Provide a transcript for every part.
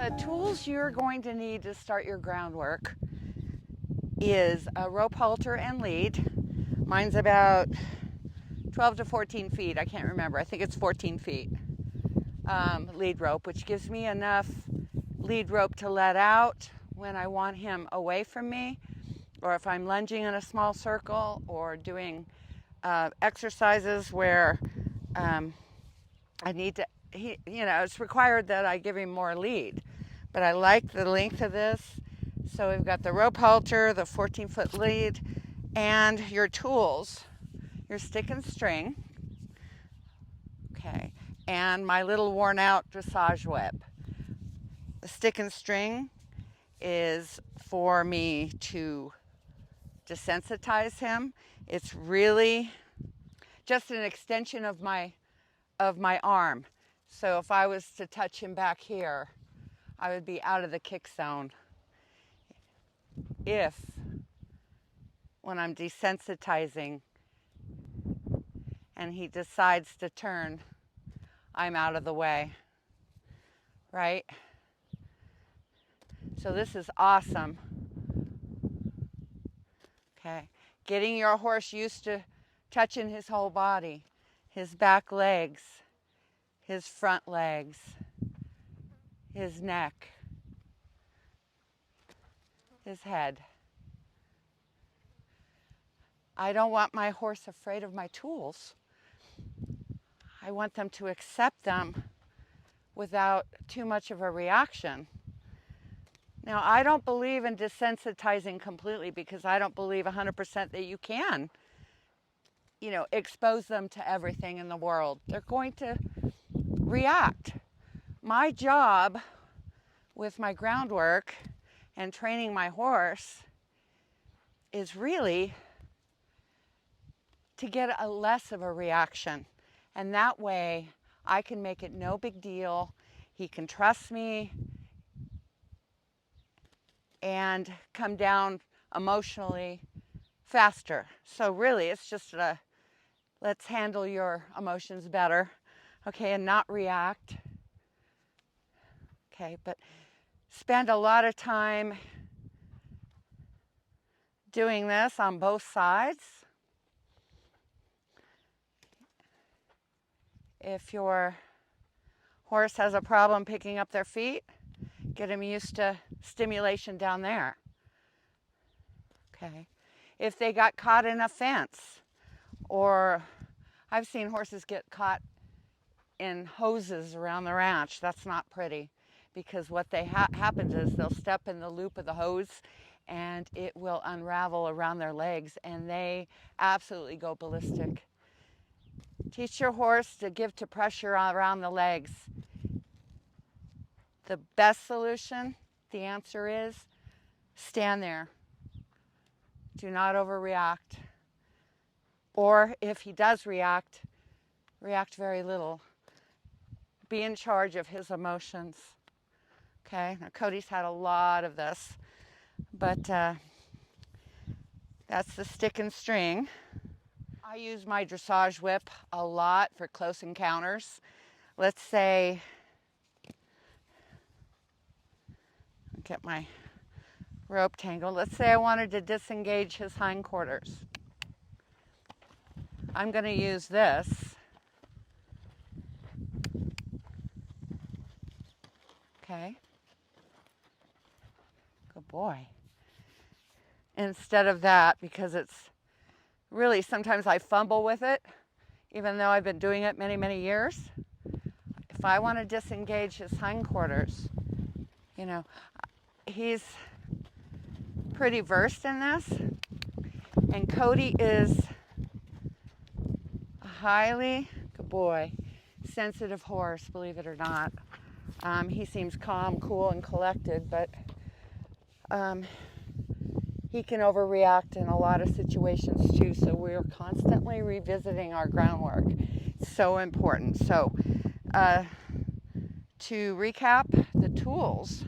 The tools you're going to need to start your groundwork is a rope halter and lead. Mine's about 12 to 14 feet. I can't remember. I think it's 14 feet. Lead rope, which gives me enough lead rope to let out when I want him away from me, or if I'm lunging in a small circle or doing exercises where I need to, it's required that I give him more lead. But I like the length of this. So we've got the rope halter, the 14-foot lead, and your tools, your stick and string, okay, and my little worn out Dressage Whip. The stick and string is for me to desensitize him. It's really just an extension of my arm. So if I was to touch him back here, I would be out of the kick zone. If, when I'm desensitizing and he decides to turn, I'm out of the way, right? So this is awesome. Okay, getting your horse used to touching his whole body, his back legs, his front legs, his neck, his head. I don't want my horse afraid of my tools. I want them to accept them without too much of a reaction. Now, I don't believe in desensitizing completely because I don't believe 100% that you can, expose them to everything in the world. They're going to react. My job with my groundwork and training my horse is really to get a less of a reaction. And that way I can make it no big deal. He can trust me and come down emotionally faster. So really it's just let's handle your emotions better, okay, and not react. Okay, but spend a lot of time doing this on both sides. If your horse has a problem picking up their feet, get him used to stimulation down there. Okay. If they got caught in a fence, or I've seen horses get caught in hoses around the ranch. That's not pretty, because what happens is they'll step in the loop of the hose and it will unravel around their legs and they absolutely go ballistic. Teach your horse to give to pressure around the legs. The best solution, the answer is stand there. Do not overreact. Or if he does react very little. Be in charge of his emotions. Okay, now Cody's had a lot of this, but that's the stick and string. I use my Dressage Whip a lot for close encounters. Let's say, get my rope tangled. Let's say I wanted to disengage his hindquarters. I'm going to use this. Okay. Good boy. Instead of that, because it's really, sometimes I fumble with it, even though I've been doing it many, many years. If I want to disengage his hindquarters, he's pretty versed in this. And Cody is a highly, good boy, sensitive horse, believe it or not. He seems calm, cool, and collected, but he can overreact in a lot of situations too. So we're constantly revisiting our groundwork. It's so important. So to recap, the tools: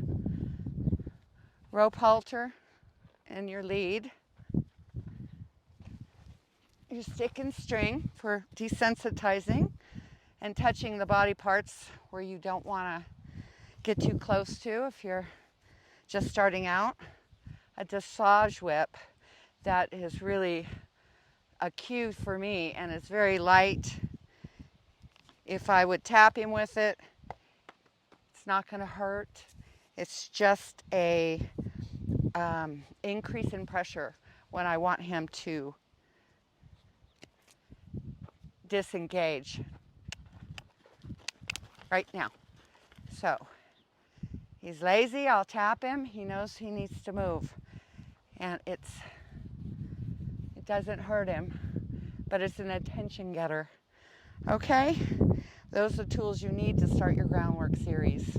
rope halter and your lead, your stick and string for desensitizing and touching the body parts where you don't want to get too close to if you're just starting out. A Dressage Whip that is really a cue for me, and it's very light. If I would tap him with it, it's not going to hurt. It's just a increase in pressure when I want him to disengage right now. So he's lazy, I'll tap him. He knows he needs to move. And it doesn't hurt him, but it's an attention getter. Okay? Those are the tools you need to start your Groundwork series.